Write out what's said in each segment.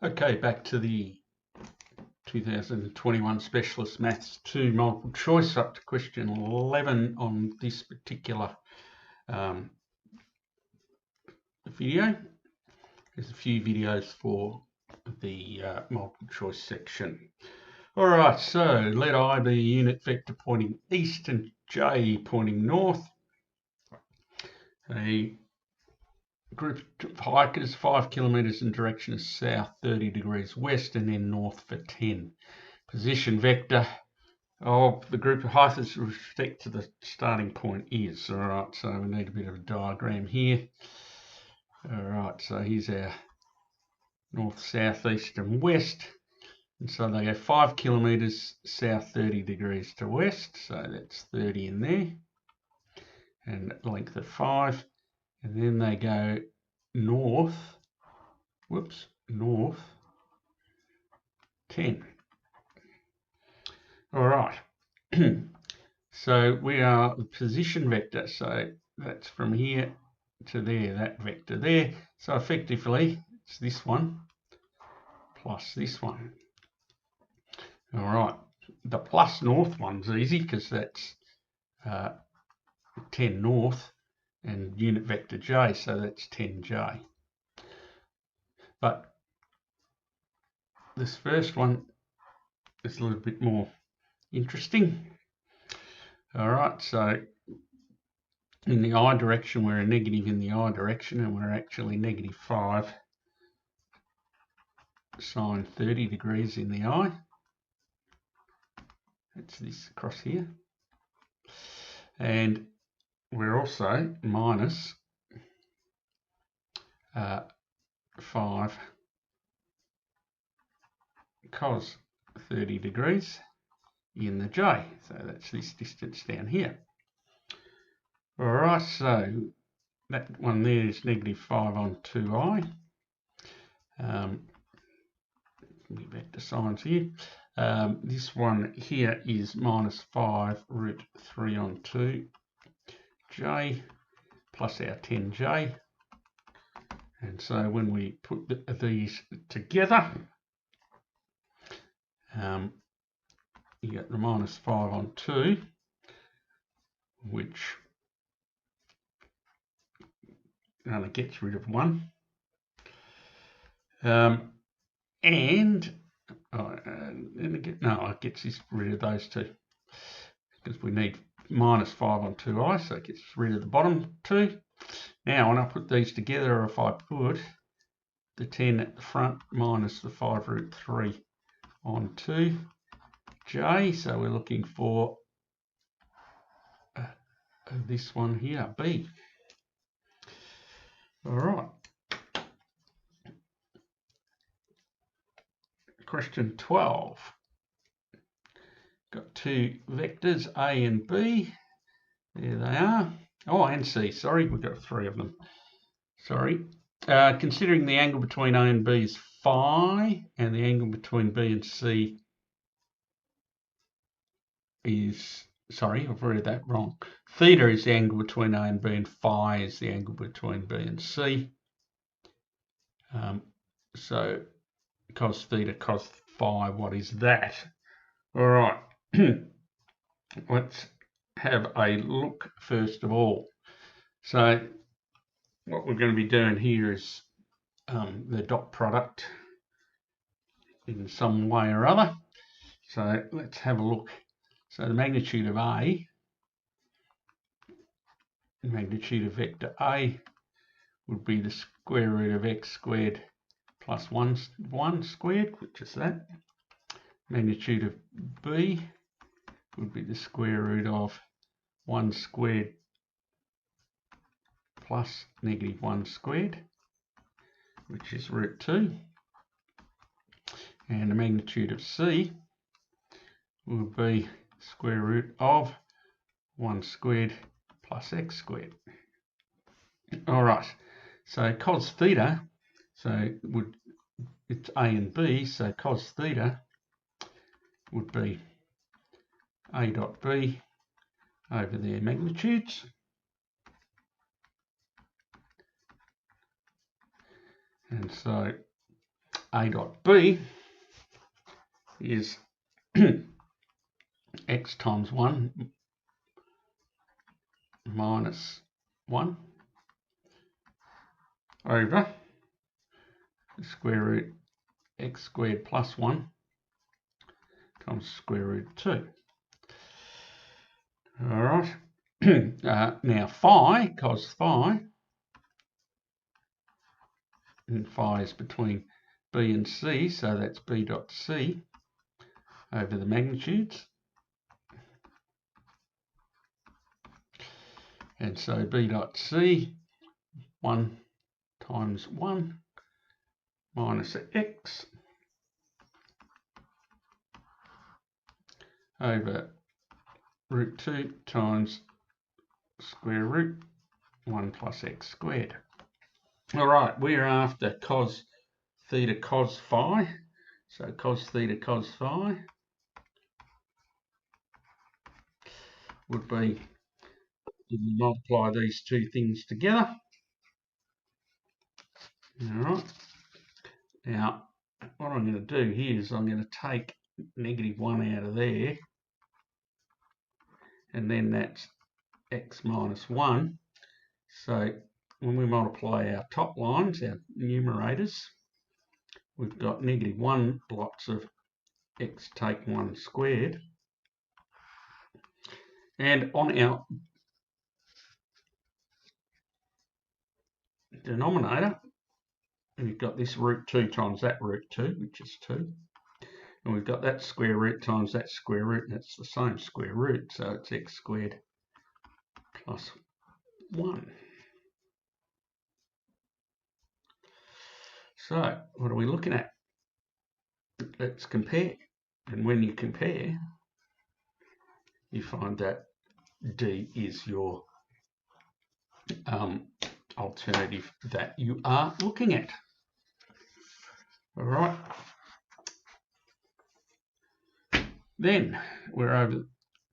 Okay, back to the 2021 Specialist Maths 2 multiple choice, up to question 11 on this particular video. There's a few videos for the multiple choice section. All right, so let I be a unit vector pointing east and j pointing north. A group of hikers 5 kilometers in direction of south, 30 degrees west, and then north for 10. Position vector of the group of hikers with respect to the starting point is. All right, so we need a bit of a diagram here. All right, so here's our north, south, east, and west. And so they go 5 kilometers south, 30 degrees to west. So that's 30 in there. And length of 5. And then they go north, north 10. All right. So we are the position vector. So that's from here to there, that vector there. So effectively, it's this one plus this one. All right. The plus north one's easy because that's 10 north and unit vector j, so that's 10j. But this first one is a little bit more interesting. All right, so in the I direction, we're a negative in the I direction, and we're actually negative 5 sine 30 degrees in the I. That's this across here. And we're also minus 5 cos 30 degrees in the j. So that's this distance down here. All right, so that one there is negative 5 on 2i. Get back to signs here. This one here is minus 5 root 3 on 2j plus our 10j. And so when we put these together, you get the minus 5 on 2, which only gets rid of 1. It gets rid of those two because we need minus 5 on 2i, so it gets rid of the bottom 2. Now, when I put these together, if I put the 10 at the front minus the 5 root 3 on 2j, so we're looking for this one here, b. All right. Question 12. Got two vectors, A and B. There they are. Oh, and C, sorry, we've got 3 of them. Sorry. Considering the angle between A and B is phi, and the angle between B and C is, sorry, I've read that wrong. Theta is the angle between A and B, and phi is the angle between B and C. So cos theta, cos phi, what is that? All right. Let's have a look first of all. So what we're going to be doing here is the dot product in some way or other. So let's have a look. So the magnitude of A, the magnitude of vector A would be the square root of x squared plus 1 squared, which is that. Magnitude of B would be the square root of 1 squared plus negative 1 squared, which is root 2. And the magnitude of C would be square root of 1 squared plus x squared. All right, so cos theta, so it's A and B, so cos theta would be A dot B over their magnitudes. And so A dot B is x times 1 minus 1 over the square root x squared plus 1 times square root 2. All right. Now phi, cos phi, and phi is between B and C, so that's B dot C over the magnitudes. And so B dot C, 1 times 1 minus x over root 2 times square root 1 plus x squared. All right, we're after cos theta cos phi. So cos theta cos phi would be, if we multiply these two things together. All right. Now, what I'm going to do here is I'm going to take -1 out of there, and then that's x minus 1. So when we multiply our top lines, our numerators, we've got -1 lots of x take 1 squared. And on our denominator, we've got this root 2 times that root 2, which is 2. And we've got that square root times that square root, and it's the same square root, so it's x squared plus 1. So what are we looking at? Let's compare. And when you compare, you find that D is your alternative that you are looking at. All right. Then we're over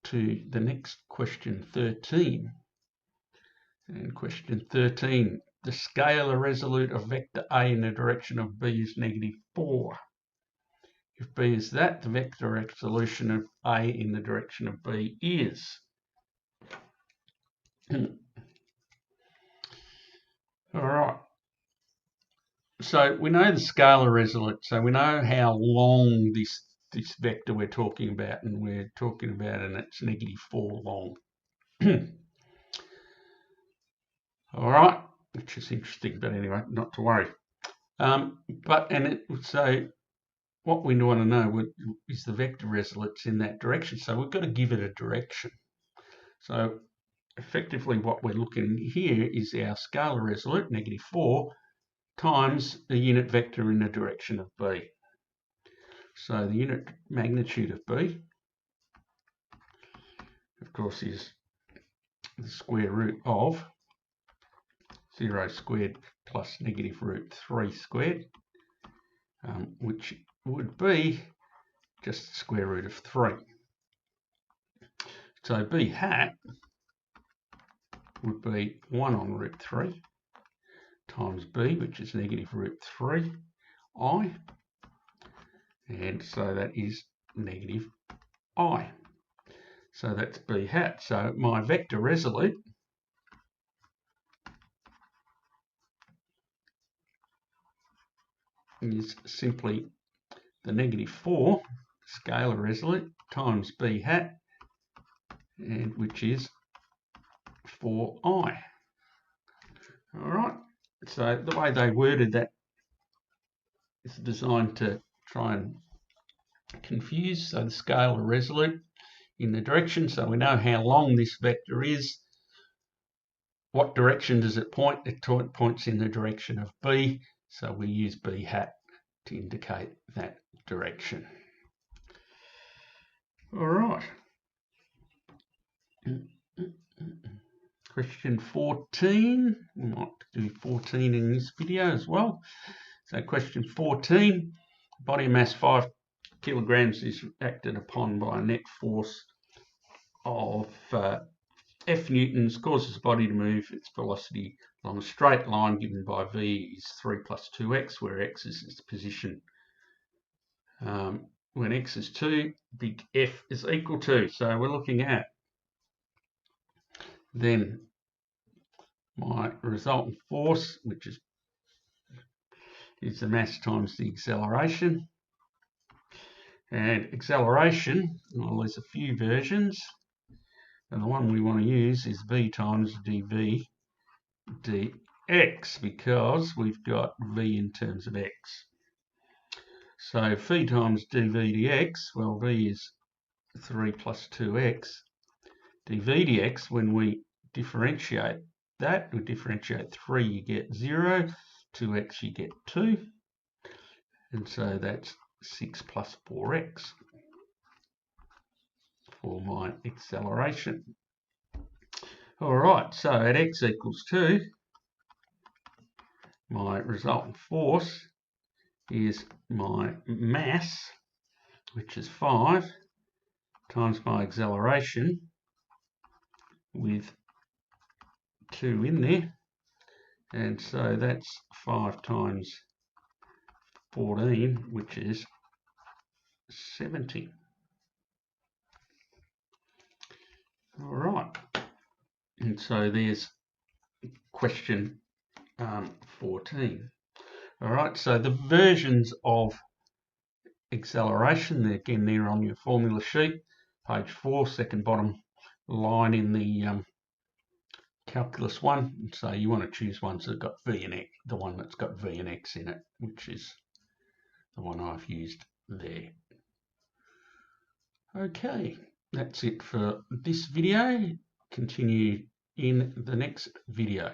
to the next question 13. And question 13, the scalar resolute of vector A in the direction of B is -4. If B is that, the vector solution of A in the direction of B is. All right. So we know the scalar resolute, so we know how long this vector we're talking about, and we're talking about, and it's -4 long. All right, which is interesting, but anyway, not to worry. So what we want to know is the vector resolutes in that direction. So we've got to give it a direction. So effectively what we're looking here is our scalar resolute, -4, times the unit vector in the direction of B. So the unit magnitude of B, of course, is the square root of 0 squared plus -√3 squared, which would be just the square root of 3. So B hat would be 1 on root 3 times B, which is -√3 I, and so that is -I. So that's B hat. So my vector resolute is simply the -4 scalar resolute times B hat, and which is 4I. All right. So the way they worded that is designed to try and confuse. So the scalar resolute in the direction, so we know how long this vector is. What direction does it point? It points in the direction of B, so we use B hat to indicate that direction. All right. Question 14. We might do 14 in this video as well. So question 14, body mass 5 kilograms is acted upon by a net force of F newtons, causes the body to move its velocity along a straight line given by v is 3 plus 2x, where x is its position. When x is 2, big F is equal to. So we're looking at then my resultant force, which is the mass times the acceleration. And acceleration, well, there's a few versions, and the one we want to use is v times dv dx, because we've got v in terms of x. So v times dv dx, well, v is 3 plus 2x. dv dx, when we differentiate that, we differentiate 3, you get 0, 2x, you get 2, and so that's 6 plus 4x for my acceleration. All right, so at x equals 2, my resultant force is my mass, which is 5, times my acceleration with 2 in there, and so that's 5 times 14, which is 70. All right, and so there's question 14. All right, so the versions of acceleration, again, they're on your formula sheet, page 4, second bottom line in the calculus one. So you want to choose ones that got v and x, the one that's got v and x in it, which is the one I've used there. Okay, that's it for this video. Continue in the next video.